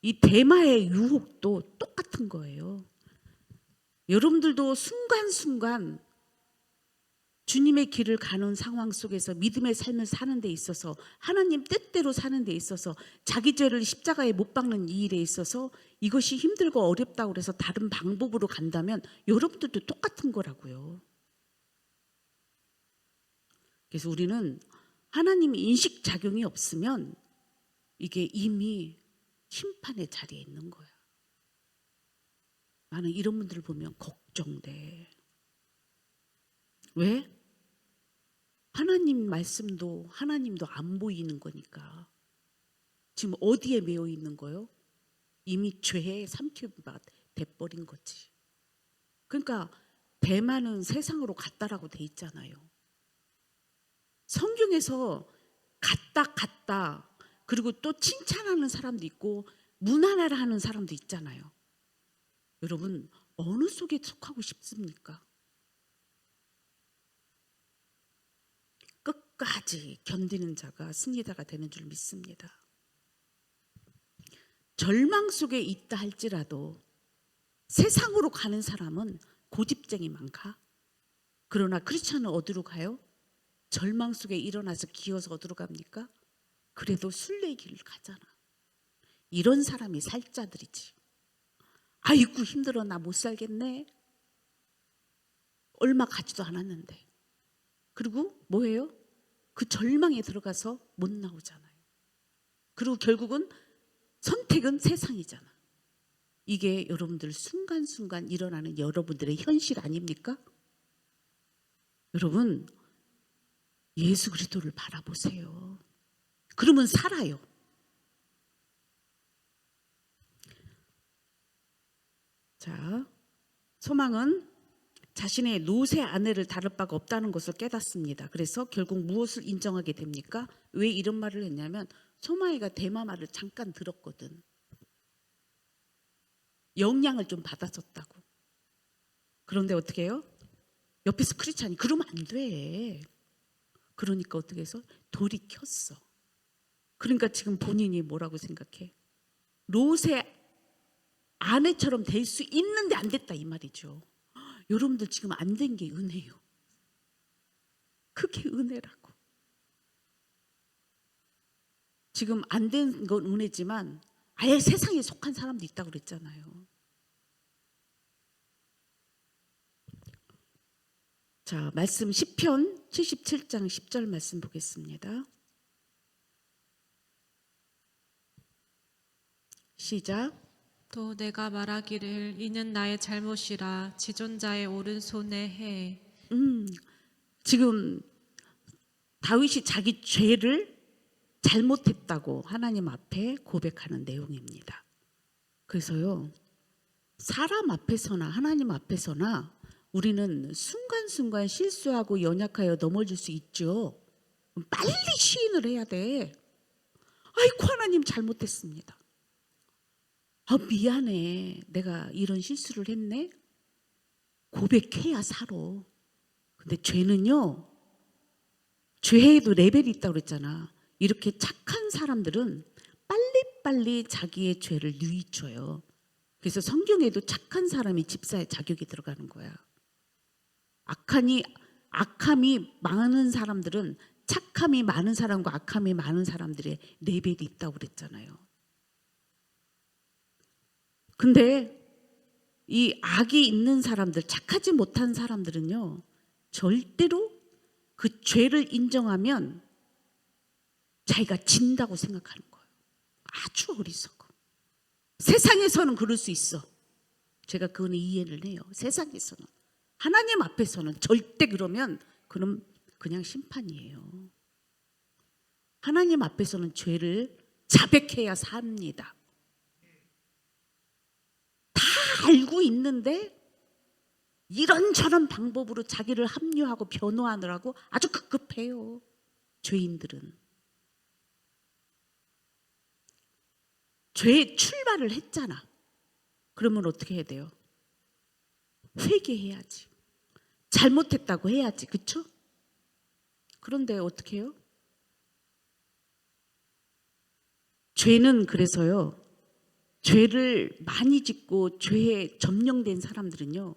이 대마의 유혹도 똑같은 거예요. 여러분들도 순간순간 주님의 길을 가는 상황 속에서 믿음의 삶을 사는 데 있어서, 하나님 뜻대로 사는 데 있어서, 자기 죄를 십자가에 못 박는 이 일에 있어서 이것이 힘들고 어렵다고 해서 다른 방법으로 간다면 여러분들도 똑같은 거라고요. 그래서 우리는 하나님의 인식작용이 없으면 이게 이미 심판의 자리에 있는 거야. 나는 이런 분들을 보면 걱정돼. 왜? 하나님 말씀도 하나님도 안 보이는 거니까. 지금 어디에 매여 있는 거요? 이미 죄에 삼켜가 돼버린 거지. 그러니까 대만은 세상으로 갔다라고 돼 있잖아요. 성경에서 갔다 그리고 또 칭찬하는 사람도 있고 무난하라 하는 사람도 있잖아요. 여러분 어느 속에 속하고 싶습니까? 끝까지 견디는 자가 승리자가 되는 줄 믿습니다. 절망 속에 있다 할지라도 세상으로 가는 사람은 고집쟁이만 가. 그러나 크리스찬은 어디로 가요? 절망 속에 일어나서 기어서 어디로 갑니까? 그래도 순례의 길을 가잖아. 이런 사람이 살자들이지. 아이고 힘들어 나 못 살겠네. 얼마 가지도 않았는데. 그리고 뭐예요? 그 절망에 들어가서 못 나오잖아요. 그리고 결국은 선택은 세상이잖아. 이게 여러분들 순간순간 일어나는 여러분들의 현실 아닙니까? 여러분 예수 그리스도를 바라보세요. 그러면 살아요. 자, 소망은 자신의 롯의 아내를 다룰 바가 없다는 것을 깨닫습니다. 그래서 결국 무엇을 인정하게 됩니까? 왜 이런 말을 했냐면 소망이가 대마 말을 잠깐 들었거든. 영향을 좀 받았었다고. 그런데 어떻게 해요? 옆에서 크리스찬이 그러면 안 돼. 그러니까 어떻게 해서 돌이켰어. 그러니까 지금 본인이 뭐라고 생각해? 롯의 아내처럼 될 수 있는데 안 됐다 이 말이죠. 여러분들 지금 안 된 게 은혜요. 그게 은혜라고. 지금 안 된 건 은혜지만 아예 세상에 속한 사람도 있다고 그랬잖아요. 자, 말씀 시편 77장 10절 말씀 보겠습니다. 시작.
또 내가 말하기를 이는 나의 잘못이라 지존자의 오른손에 해.
지금 다윗이 자기 죄를 잘못했다고 하나님 앞에 고백하는 내용입니다. 그래서요, 사람 앞에서나 하나님 앞에서나 우리는 순간순간 실수하고 연약하여 넘어질 수 있죠. 빨리 시인을 해야 돼. 아이고 하나님 잘못했습니다. 아 미안해. 내가 이런 실수를 했네. 고백해야 살아. 근데 죄는요. 죄에도 레벨이 있다고 그랬잖아. 이렇게 착한 사람들은 빨리빨리 자기의 죄를 뉘우쳐요. 그래서 성경에도 착한 사람이 집사의 자격이 들어가는 거야. 악함이 많은 사람들은 착함이 많은 사람과 악함이 많은 사람들의 레벨이 있다고 그랬잖아요. 근데 이 악이 있는 사람들, 착하지 못한 사람들은요, 절대로 그 죄를 인정하면 자기가 진다고 생각하는 거예요. 아주 어리석어. 세상에서는 그럴 수 있어. 제가 그거는 이해를 해요. 세상에서는. 하나님 앞에서는 절대 그러면 그럼 그냥 심판이에요. 하나님 앞에서는 죄를 자백해야 삽니다. 다 알고 있는데 이런저런 방법으로 자기를 합리화하고 변호하느라고 아주 급급해요. 죄인들은. 죄의 출발을 했잖아. 그러면 어떻게 해야 돼요? 회개해야지. 잘못했다고 해야지, 그렇죠? 그런데 어떻게 해요? 죄는 그래서요, 죄를 많이 짓고 죄에 점령된 사람들은요,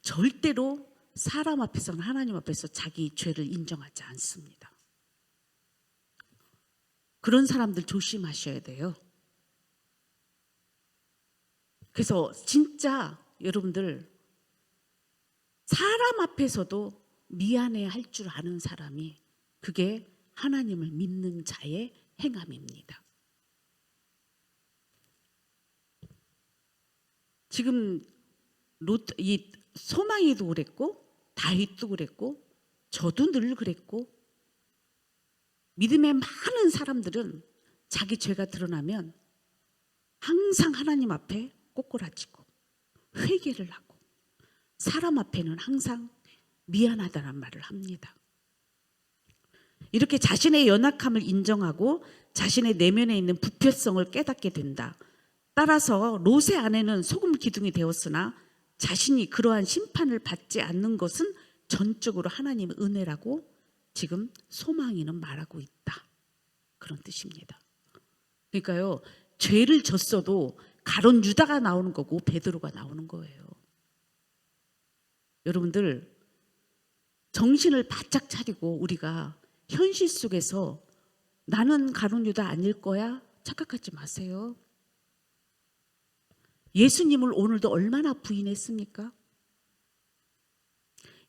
절대로 사람 앞에서는, 하나님 앞에서 자기 죄를 인정하지 않습니다. 그런 사람들 조심하셔야 돼요. 그래서 진짜 여러분들, 사람 앞에서도 미안해 할 줄 아는 사람이, 그게 하나님을 믿는 자의 행함입니다. 지금 이 소망이도 그랬고 다윗도 그랬고 저도 늘 그랬고, 믿음의 많은 사람들은 자기 죄가 드러나면 항상 하나님 앞에 꼬꾸라지고 회개를 하고, 사람 앞에는 항상 미안하다는 말을 합니다. 이렇게 자신의 연약함을 인정하고 자신의 내면에 있는 부패성을 깨닫게 된다. 따라서 롯의 아내는 소금 기둥이 되었으나 자신이 그러한 심판을 받지 않는 것은 전적으로 하나님의 은혜라고 지금 소망이는 말하고 있다. 그런 뜻입니다. 그러니까요, 죄를 졌어도 가론 유다가 나오는 거고 베드로가 나오는 거예요. 여러분들, 정신을 바짝 차리고 우리가 현실 속에서 나는 가론 유다 아닐 거야 착각하지 마세요. 예수님을 오늘도 얼마나 부인했습니까?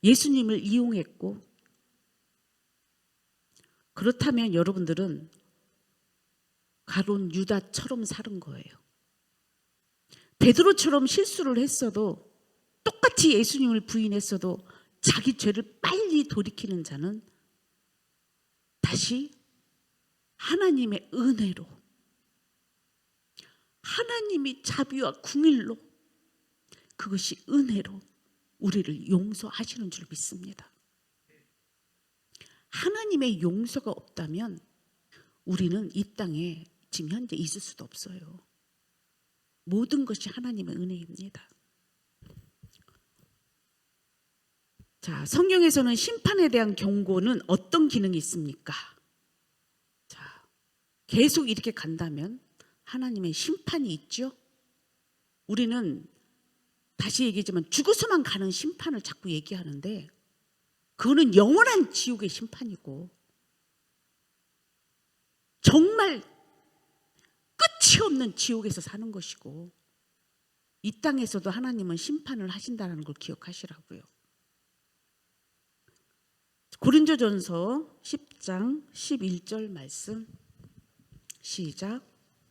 예수님을 이용했고, 그렇다면 여러분들은 가론 유다처럼 사는 거예요. 베드로처럼 실수를 했어도, 똑같이 예수님을 부인했어도 자기 죄를 빨리 돌이키는 자는 다시 하나님의 은혜로, 하나님이 자비와 긍휼로, 그것이 은혜로 우리를 용서하시는 줄 믿습니다. 하나님의 용서가 없다면 우리는 이 땅에 지금 현재 있을 수도 없어요. 모든 것이 하나님의 은혜입니다. 자, 성경에서는 심판에 대한 경고는 어떤 기능이 있습니까? 자, 계속 이렇게 간다면 하나님의 심판이 있죠. 우리는 다시 얘기하지만 죽어서만 가는 심판을 자꾸 얘기하는데, 그거는 영원한 지옥의 심판이고 정말 끝이 없는 지옥에서 사는 것이고, 이 땅에서도 하나님은 심판을 하신다는 걸 기억하시라고요. 고린도전서 10장 11절 말씀 시작.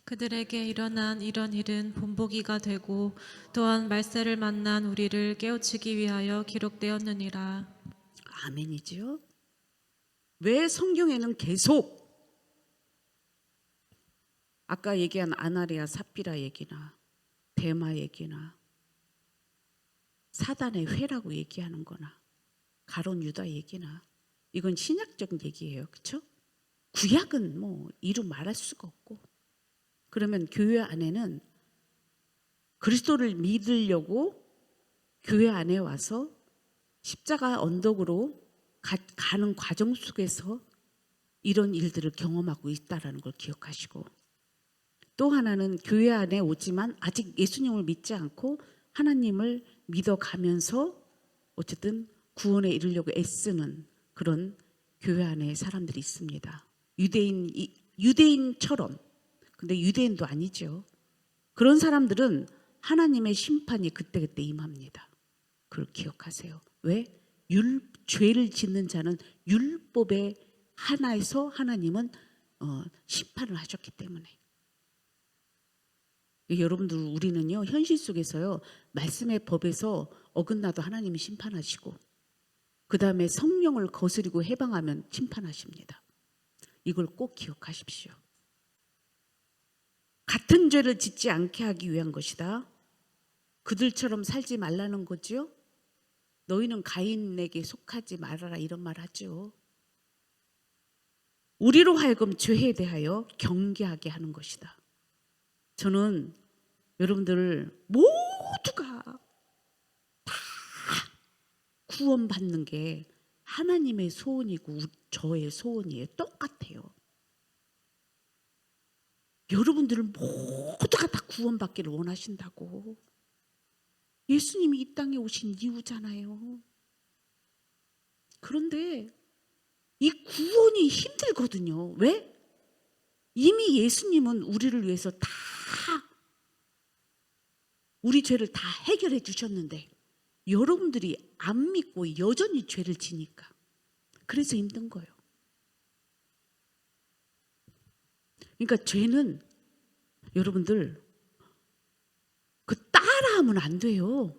그들에게 일어난 이런 일은 본보기가 되고 또한 말세를 만난 우리를 깨우치기 위하여 기록되었느니라.
아멘이지요. 왜 성경에는 계속 아까 얘기한 아나리아 삽비라 얘기나 데마 얘기나 사단의 회라고 얘기하는 거나 가론 유다 얘기나, 이건 신약적 얘기예요. 그렇죠? 구약은 뭐 이루 말할 수가 없고, 그러면 교회 안에는 그리스도를 믿으려고 교회 안에 와서 십자가 언덕으로 가는 과정 속에서 이런 일들을 경험하고 있다는 걸 기억하시고, 또 하나는 교회 안에 오지만 아직 예수님을 믿지 않고 하나님을 믿어가면서 어쨌든 구원에 이르려고 애쓰는 그런 교회 안에 사람들이 있습니다. 유대인처럼, 근데 유대인도 아니죠. 그런 사람들은 하나님의 심판이 그때그때 임합니다. 그걸 기억하세요. 왜? 죄를 짓는 자는 율법의 하나에서 하나님은 심판을 하셨기 때문에. 여러분들, 우리는요 현실 속에서요 말씀의 법에서 어긋나도 하나님이 심판하시고, 그 다음에 성령을 거스리고 해방하면 심판하십니다. 이걸 꼭 기억하십시오. 같은 죄를 짓지 않게 하기 위한 것이다. 그들처럼 살지 말라는 거죠. 너희는 가인에게 속하지 말아라, 이런 말 하죠. 우리로 하여금 죄에 대하여 경계하게 하는 것이다. 저는 여러분들 모두가 다 구원받는 게 하나님의 소원이고 저의 소원이에요. 똑같아요. 여러분들은 모두가 다 구원받기를 원하신다고. 예수님이 이 땅에 오신 이유잖아요. 그런데 이 구원이 힘들거든요. 왜? 이미 예수님은 우리를 위해서 다 우리 죄를 다 해결해 주셨는데 여러분들이 안 믿고 여전히 죄를 지니까 그래서 힘든 거예요. 그러니까 죄는 여러분들 따라하면 안 돼요.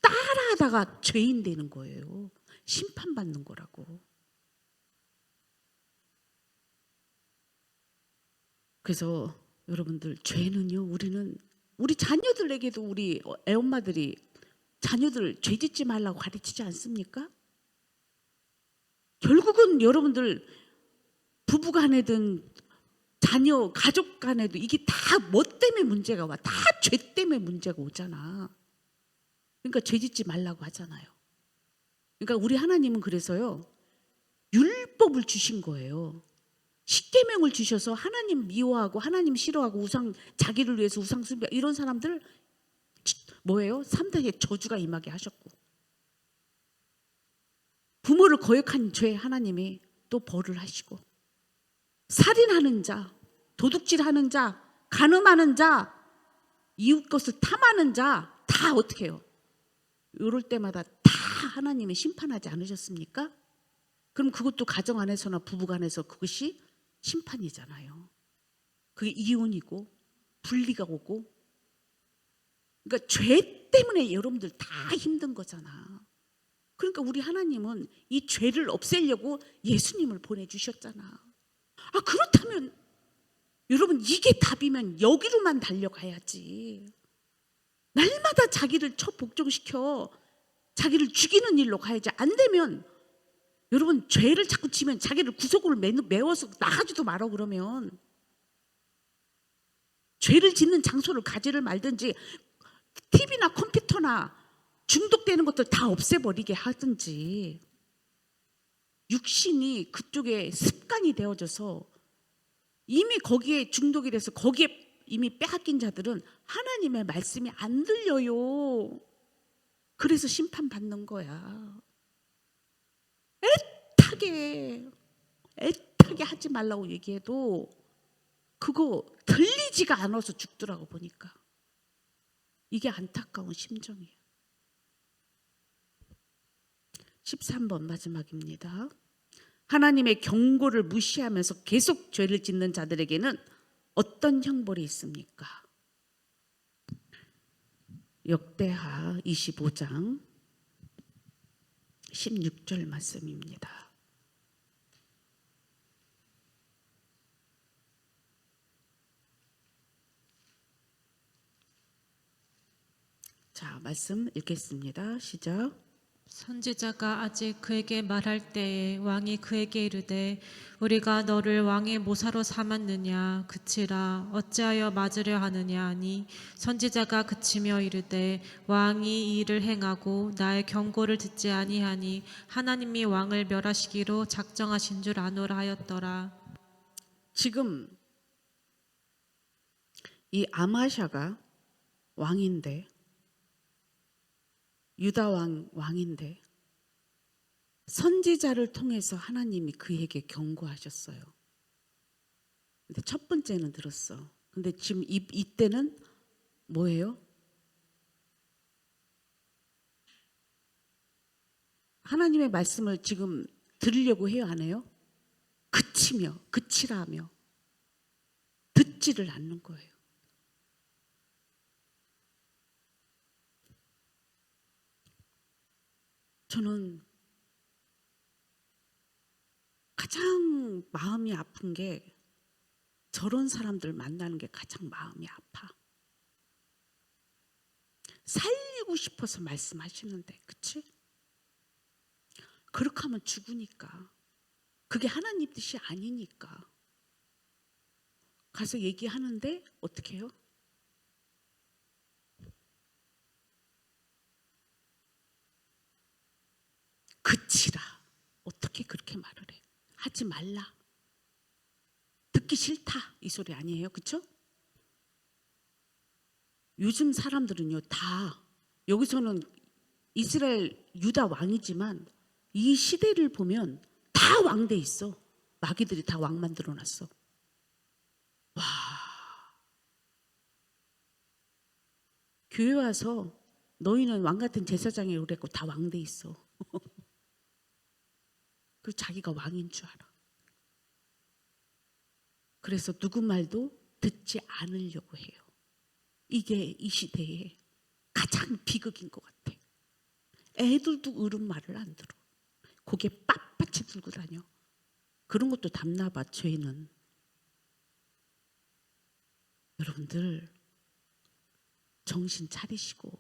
따라하다가 죄인 되는 거예요. 심판받는 거라고. 그래서 여러분들 죄는요, 우리 자녀들에게도 우리 애엄마들이 자녀들 죄 짓지 말라고 가르치지 않습니까? 결국은 여러분들 부부 간에든 자녀 가족 간에도 이게 다 뭐 때문에 문제가 와? 다 죄 때문에 문제가 오잖아. 그러니까 죄 짓지 말라고 하잖아요. 그러니까 우리 하나님은 그래서요 율법을 주신 거예요. 십계명을 주셔서 하나님 미워하고 하나님 싫어하고 자기를 위해서 우상 숭배 이런 사람들 뭐예요? 3대의 저주가 임하게 하셨고, 부모를 거역한 죄 하나님이 또 벌을 하시고, 살인하는 자, 도둑질하는 자, 간음하는 자, 이웃 것을 탐하는 자 다 어떻게 해요? 이럴 때마다 다 하나님이 심판하지 않으셨습니까? 그럼 그것도 가정 안에서나 부부 간에서 그것이 심판이잖아요. 그게 이혼이고 분리가 오고, 그러니까 죄 때문에 여러분들 다 힘든 거잖아. 그러니까 우리 하나님은 이 죄를 없애려고 예수님을 보내주셨잖아. 그렇다면 여러분 이게 답이면 여기로만 달려가야지. 날마다 자기를 복종시켜 자기를 죽이는 일로 가야지. 안 되면 여러분 죄를 자꾸 지면 자기를 구속으로 메워서 나가지도 말아. 그러면 죄를 짓는 장소를 가지를 말든지 TV나 컴퓨터나 중독되는 것들 다 없애버리게 하든지, 육신이 그쪽에 습관이 되어져서 이미 거기에 중독이 돼서 거기에 이미 빼앗긴 자들은 하나님의 말씀이 안 들려요. 그래서 심판받는 거야. 애타게 하지 말라고 얘기해도 그거 들리지가 않아서 죽더라고 보니까. 이게 안타까운 심정이에요. 13번 마지막입니다. 하나님의 경고를 무시하면서 계속 죄를 짓는 자들에게는 어떤 형벌이 있습니까? 역대하 25장 16절 말씀입니다. 자, 말씀 읽겠습니다. 시작.
선지자가 아직 그에게 말할 때에 왕이 그에게 이르되 우리가 너를 왕의 모사로 삼았느냐 그치라 어찌하여 맞으려 하느냐 하니 선지자가 그치며 이르되 왕이 이 일을 행하고 나의 경고를 듣지 아니하니 하나님이 왕을 멸하시기로 작정하신 줄 아노라 하였더라.
지금 이 아마샤가 왕인데, 유다 왕인데 선지자를 통해서 하나님이 그에게 경고하셨어요. 근데 첫 번째는 들었어. 근데 지금 이때는 뭐예요? 하나님의 말씀을 지금 들으려고 해요, 안 해요? 그치라 하며 듣지를 않는 거예요. 저는 가장 마음이 아픈 게 저런 사람들 만나는 게 가장 마음이 아파. 살리고 싶어서 말씀하시는데, 그치? 그렇게 하면 죽으니까. 그게 하나님 뜻이 아니니까. 가서 얘기하는데 어떻게 해요? 그치라. 어떻게 그렇게 말을 해? 하지 말라. 듣기 싫다. 이 소리 아니에요. 그렇죠? 요즘 사람들은요, 다 여기서는 이스라엘 유다 왕이지만 이 시대를 보면 다 왕돼 있어. 마귀들이 다 왕 만들어 놨어. 와. 교회 와서 너희는 왕 같은 제사장이라고 그랬고 다 왕돼 있어. 그 자기가 왕인 줄 알아. 그래서 누구 말도 듣지 않으려고 해요. 이게 이 시대에 가장 비극인 것 같아. 애들도 어른 말을 안 들어. 고개 빳빳이 들고 다녀. 그런 것도 담나봐. 죄는. 여러분들 정신 차리시고,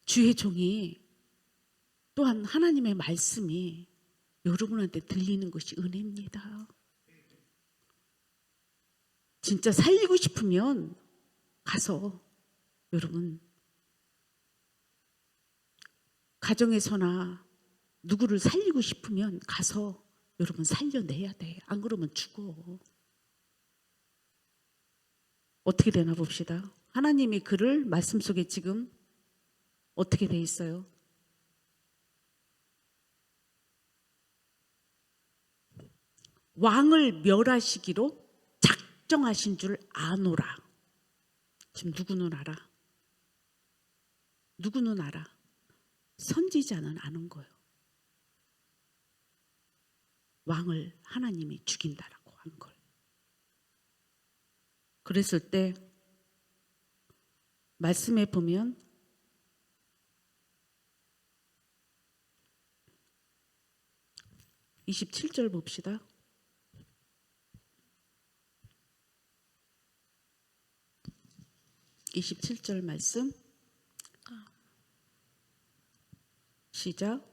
주의 종이 또한 하나님의 말씀이 여러분한테 들리는 것이 은혜입니다. 진짜 살리고 싶으면 가서 여러분 가정에서나 누구를 살리고 싶으면 가서 여러분 살려내야 돼. 안 그러면 죽어. 어떻게 되나 봅시다. 하나님이 그를 말씀 속에 지금 어떻게 돼 있어요? 왕을 멸하시기로 작정하신 줄 아노라. 지금 누구는 알아? 누구는 알아? 선지자는 아는 거예요. 왕을 하나님이 죽인다라고 한 걸. 그랬을 때 말씀에 보면 (27절) 봅시다. (27절) 말씀 시작.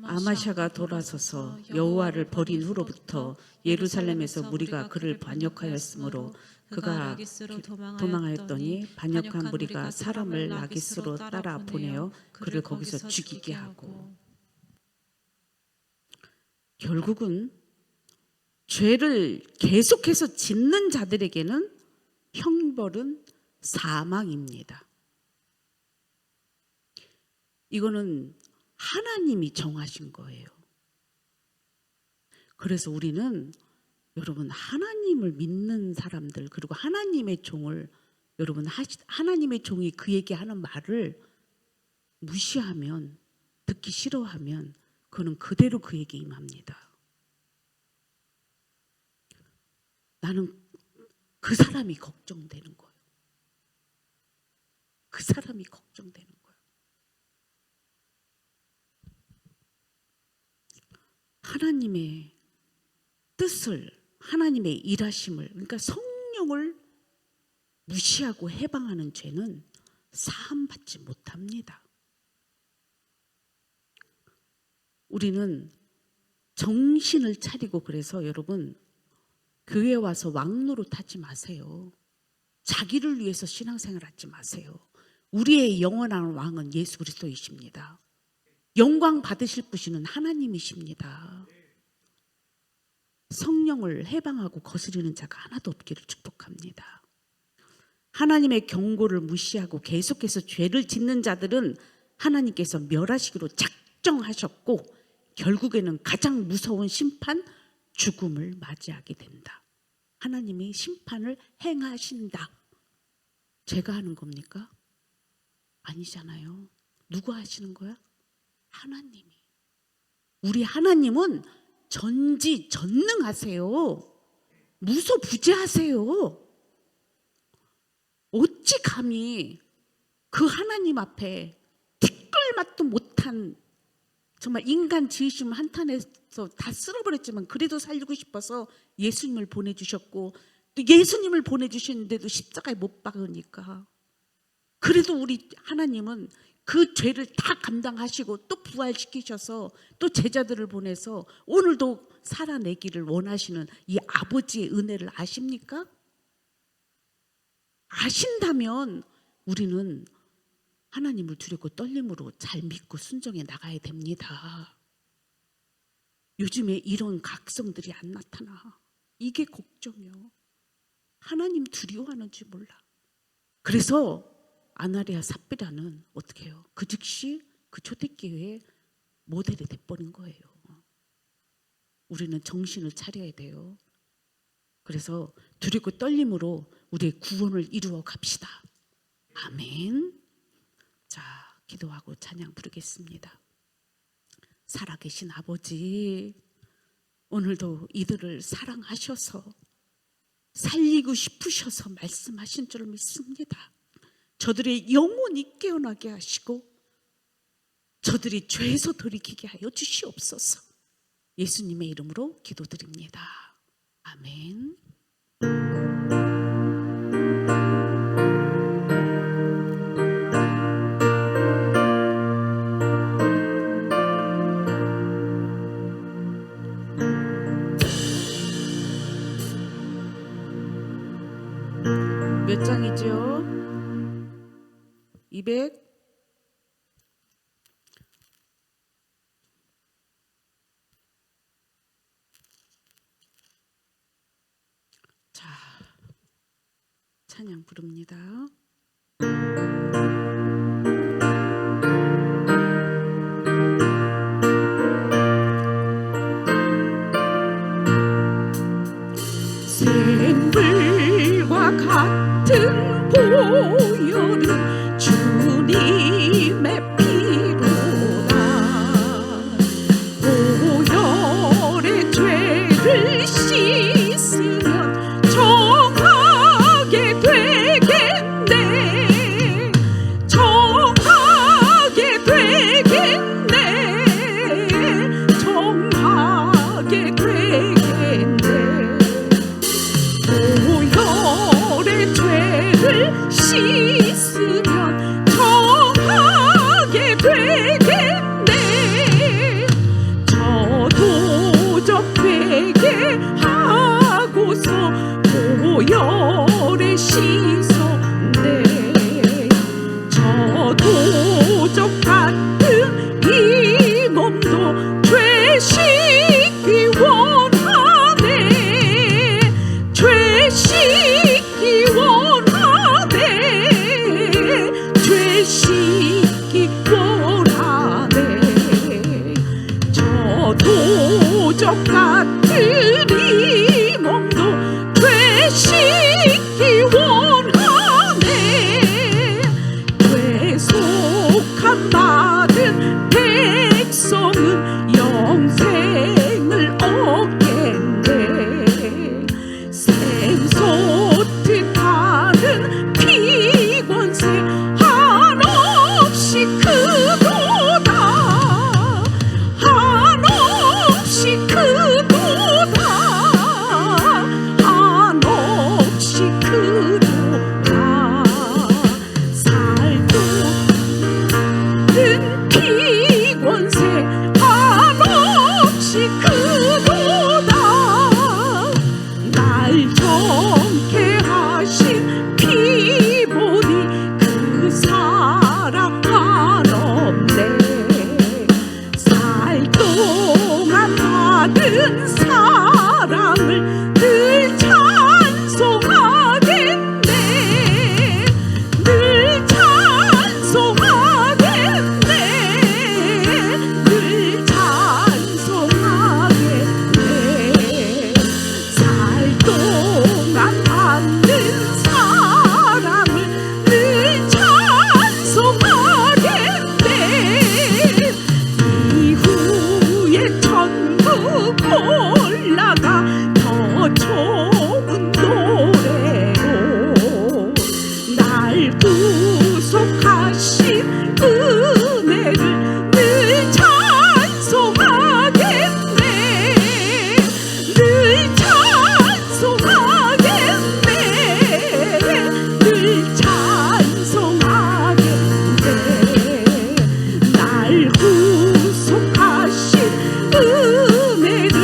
아마샤가 돌아서서 여호와를 버린 후로부터 예루살렘에서 무리가 그를 반역하였으므로 그가 도망하였더니 반역한 무리가 사람을 라기스로 따라 보내어 그를 거기서 죽이게 하고. 결국은 죄를 계속해서 짓는 자들에게는 형벌은 사망입니다. 이거는 하나님이 정하신 거예요. 그래서 우리는 여러분 하나님을 믿는 사람들, 그리고 하나님의 종을 여러분 하나님의 종이 그에게 하는 말을 무시하면, 듣기 싫어하면 그는 그대로 그에게 임합니다. 나는 그 사람이 걱정되는 거예요. 그 사람이 걱정되는 거예요. 하나님의 뜻을, 하나님의 일하심을, 그러니까 성령을 무시하고 해방하는 죄는 사함받지 못합니다. 우리는 정신을 차리고, 그래서 여러분 교회 와서 왕 노릇하지 마세요. 자기를 위해서 신앙생활 하지 마세요. 우리의 영원한 왕은 예수 그리스도이십니다. 영광 받으실 분은 하나님이십니다. 성령을 해방하고 거스리는 자가 하나도 없기를 축복합니다. 하나님의 경고를 무시하고 계속해서 죄를 짓는 자들은 하나님께서 멸하시기로 작정하셨고 결국에는 가장 무서운 심판, 죽음을 맞이하게 된다. 하나님이 심판을 행하신다. 제가 하는 겁니까? 아니잖아요. 누가 하시는 거야? 하나님이. 우리 하나님은 전지전능하세요. 무소부재하세요. 어찌 감히 그 하나님 앞에 티끌맛도 못한, 정말 인간 지으심 한탄해서 다 쓸어버렸지만 그래도 살리고 싶어서 예수님을 보내주셨고, 또 예수님을 보내주셨는데도 십자가에 못 박으니까, 그래도 우리 하나님은 그 죄를 다 감당하시고 또 부활시키셔서 또 제자들을 보내서 오늘도 살아내기를 원하시는 이 아버지의 은혜를 아십니까? 아신다면 우리는 하나님을 두렵고 떨림으로 잘 믿고 순종해 나가야 됩니다. 요즘에 이런 각성들이 안 나타나. 이게 걱정이요. 하나님 두려워하는지 몰라. 그래서 아나리아 삽비라는 어떻게 해요? 그 즉시 그 초대교회의 모델이 돼버린 거예요. 우리는 정신을 차려야 돼요. 그래서 두렵고 떨림으로 우리의 구원을 이루어 갑시다. 아멘. 자, 기도하고 찬양 부르겠습니다. 살아계신 아버지, 오늘도 이들을 사랑하셔서 살리고 싶으셔서 말씀하신 줄 믿습니다. 저들의 영혼이 깨어나게 하시고 저들이 죄에서 돌이키게 하여 주시옵소서. 예수님의 이름으로 기도드립니다. 아멘. 몇 장이죠? 200. 자, 찬양 부릅니다. 샘물과 같은 보혈은 주님의 피로다. 보혈의 죄를 씻으면 정하게 되겠네. 정하게 되겠네. 정하게 되겠네. 보혈의 죄를 씻으면 정하게 되겠네. 저도적 되게 하고서 보혈에 씻었네. 저도적 같은 이 몸도 죄 씻기 원하네. 죄 씻기 원하네. 죄 씻기 원하네. 저도적 같은 이 몸도 죄 씻기 원하네. 죄속함 받은 백성은 영생을 얻겠네. 샘솟듯하는 피권세 한없이 크도다. 한없이 크도다. 한없이 크도다. 살도는 피권세 한없이 크도다. 날 정케 하신 피 보니 그 사랑 한없네. 살 동안 받은 사랑을 늘 찬송하겠네. 늘 찬송하겠네. 늘 찬송하겠네. 살 동안 받는 사랑을 늘 찬송하겠네. 이후에 천국 올라가 더 좋은 노래로 날 구속하신 은혜를 늘 찬송하겠네. 늘 찬송하겠네. 늘 찬송하겠네. 날 구속하신 은혜를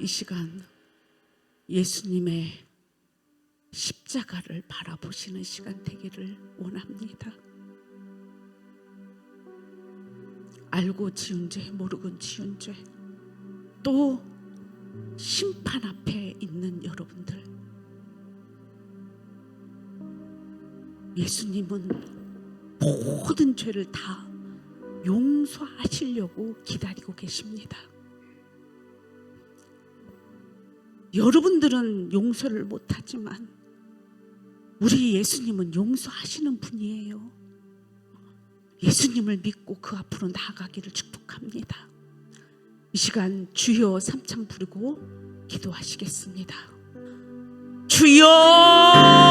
이 시간 예수님의 십자가를 바라보시는 시간 되기를 원합니다. 알고 지은 죄, 모르고 지은 죄, 또 심판 앞에 있는 여러분들, 예수님은 모든 죄를 다 용서하시려고 기다리고 계십니다. 여러분들은 용서를 못하지만 우리 예수님은 용서하시는 분이에요. 예수님을 믿고 그 앞으로 나아가기를 축복합니다. 이 시간 주여 삼창 부르고 기도하시겠습니다. 주여!